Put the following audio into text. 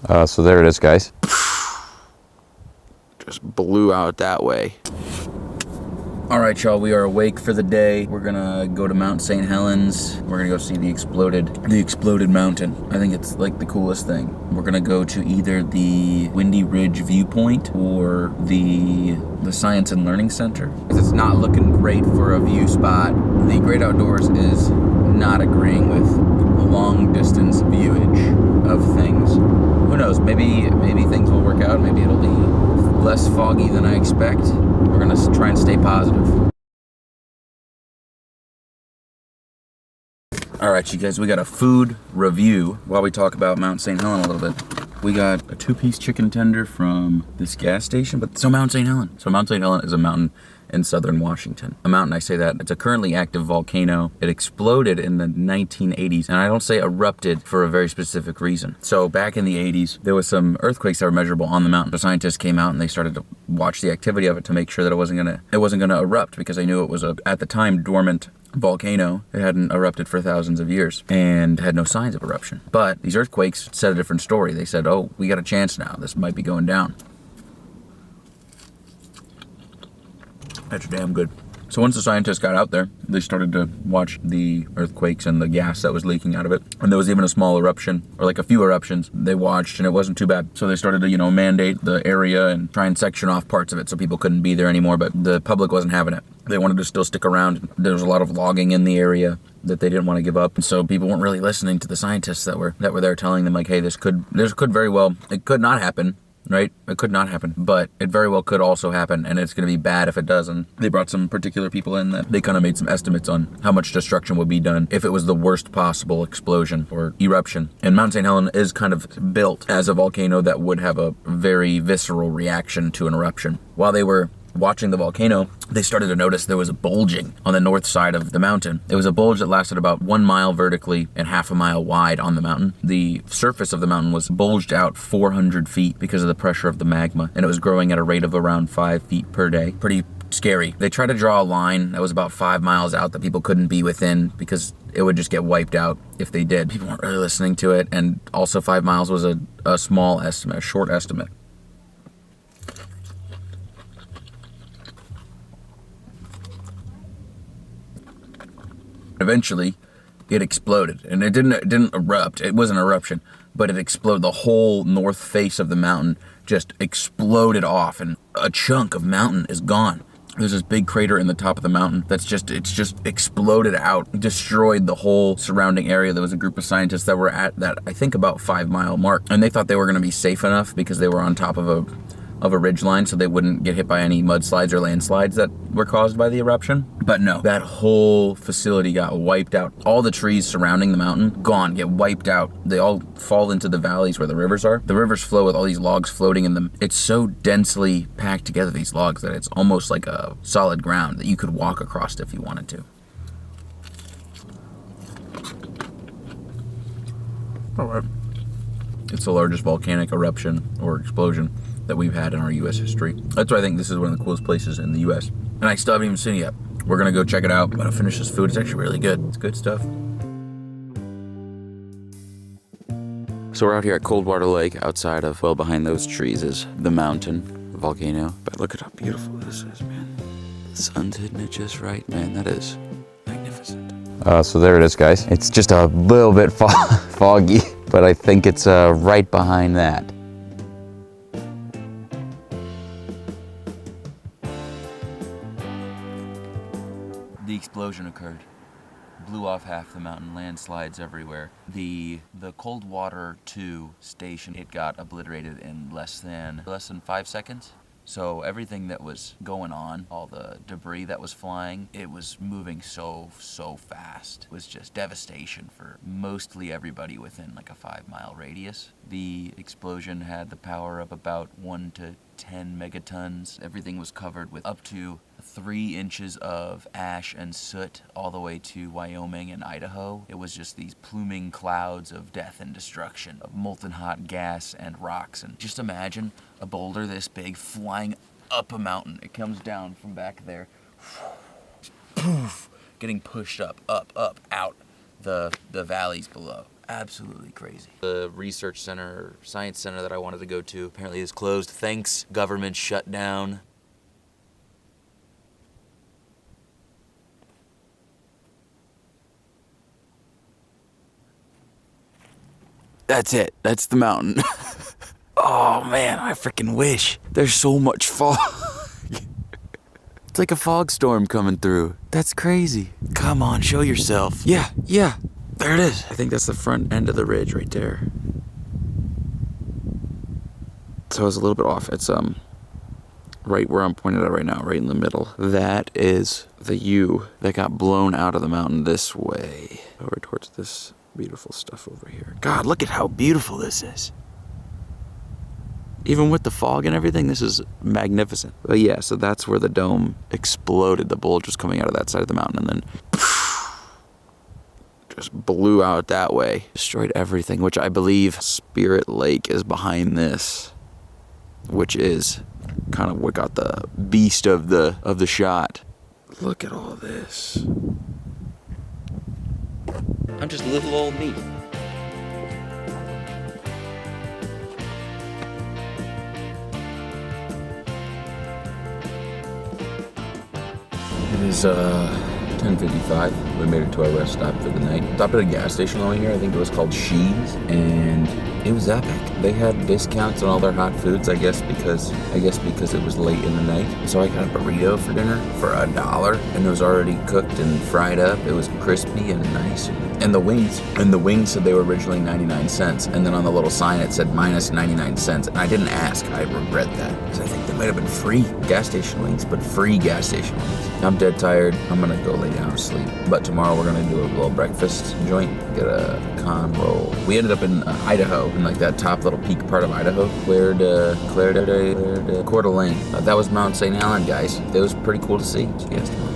So there it is, guys. Just blew out that way. All right, y'all, we are awake for the day. We're gonna go to Mt St Helens. We're gonna go see the exploded mountain. I think it's like the coolest thing. We're gonna go to either the Windy Ridge viewpoint or the Science and Learning Center. It's not looking great for a view spot. The Great Outdoors is not agreeing with the long distance viewage of things. Who knows? Maybe things will work out. Maybe it'll be less foggy than I expect. We're gonna try and stay positive. All right, you guys, we got a food review while we talk about Mt St Helen a little bit. We got a 2-piece chicken tender from this gas station, So Mt St Helen is a mountain in southern Washington. A mountain, I say that, it's a currently active volcano. It exploded in the 1980s, and I don't say erupted for a very specific reason. So back in the 80s, there was some earthquakes that were measurable on the mountain. The scientists came out and they started to watch the activity of it to make sure that it wasn't gonna erupt, because they knew it was at the time, dormant volcano. It hadn't erupted for thousands of years and had no signs of eruption. But these earthquakes said a different story. They said, oh, we got a chance now. This might be going down. That's damn good. So once the scientists got out there, they started to watch the earthquakes and the gas that was leaking out of it. And there was even a small eruption, or like a few eruptions, they watched, and it wasn't too bad. So they started to, mandate the area and try and section off parts of it so people couldn't be there anymore, but the public wasn't having it. They wanted to still stick around. There was a lot of logging in the area that they didn't want to give up. And so people weren't really listening to the scientists that were there telling them, like, hey, this could very well, it could not happen. Right? It could not happen, but it very well could also happen, and it's going to be bad if it doesn't. They brought some particular people in that they kind of made some estimates on how much destruction would be done if it was the worst possible explosion or eruption. And Mt St Helen is kind of built as a volcano that would have a very visceral reaction to an eruption. While they were watching the volcano, they started to notice there was a bulging on the north side of the mountain. It was a bulge that lasted about 1 mile vertically and half a mile wide on the mountain. The surface of the mountain was bulged out 400 feet because of the pressure of the magma, and it was growing at a rate of around 5 feet per day. Pretty scary. They tried to draw a line that was about 5 miles out that people couldn't be within because it would just get wiped out if they did. People weren't really listening to it, and also 5 miles was a small estimate, a short estimate. Eventually, it exploded, and it didn't erupt. It was an eruption, but it exploded. The whole north face of the mountain just exploded off, and a chunk of mountain is gone. There's this big crater in the top of the mountain it's just exploded out, destroyed the whole surrounding area. There was a group of scientists that were at that, I think, about 5 mile mark, and they thought they were going to be safe enough because they were on top of a ridge line, so they wouldn't get hit by any mudslides or landslides that were caused by the eruption. But no, that whole facility got wiped out. All the trees surrounding the mountain, gone, get wiped out. They all fall into the valleys where the rivers are. The rivers flow with all these logs floating in them. It's so densely packed together, these logs, that it's almost like a solid ground that you could walk across if you wanted to. All right. It's the largest volcanic eruption or explosion that we've had in our U.S. history. That's why I think this is one of the coolest places in the U.S. And I still haven't even seen it yet. We're gonna go check it out. I'm gonna finish this food. It's actually really good. It's good stuff. So we're out here at Coldwater Lake, outside of, well, behind those trees is the mountain, the volcano. But look at how beautiful this is, man. The sun's hitting it just right, man. That is magnificent. So there it is, guys. It's just a little bit foggy, but I think it's right behind that. The explosion occurred. Blew off half the mountain, landslides everywhere. The Coldwater 2 station, it got obliterated in less than 5 seconds. So everything that was going on, all the debris that was flying, it was moving so fast. It was just devastation for mostly everybody within like a 5 mile radius. The explosion had the power of about 1 to 10 megatons. Everything was covered with up to 3 inches of ash and soot all the way to Wyoming and Idaho. It was just these pluming clouds of death and destruction, of molten hot gas and rocks. And just imagine a boulder this big flying up a mountain. It comes down from back there, poof, getting pushed up, out the valleys below. Absolutely crazy. The research center, science center that I wanted to go to apparently is closed. Thanks, government shutdown. That's it. That's the mountain. Oh man, I freaking wish. There's so much fog. It's like a fog storm coming through. That's crazy. Come on, show yourself. Yeah. There it is. I think that's the front end of the ridge right there. So I was a little bit off. It's right where I'm pointed at right now, right in the middle. That is the U that got blown out of the mountain this way. Over towards this beautiful stuff over here. God, look at how beautiful this is. Even with the fog and everything, this is magnificent. But yeah, so that's where the dome exploded. The bulge was coming out of that side of the mountain and then just blew out that way. Destroyed everything, which I believe Spirit Lake is behind this, which is kind of what got the beast of the shot. Look at all this. I'm just little old me. It is 10:55. We made it to our rest stop for the night. Stopped at a gas station over here. I think it was called She's, and it was epic. They had discounts on all their hot foods, I guess because it was late in the night. So I got a burrito for dinner for $1, and it was already cooked and fried up. It was crispy and nice. And the wings said they were originally 99 cents, and then on the little sign it said minus 99 cents. And I didn't ask. I regret that because I think they might have been free gas station wings, but free gas station wings. I'm dead tired. I'm gonna go lay down and sleep. But tomorrow we're gonna do a little breakfast joint, get a pecan roll. We ended up in Idaho, in like that top little peak part of Idaho, Coeur d'Alene. That was Mt St Helen, guys. That was pretty cool to see. See you guys tomorrow.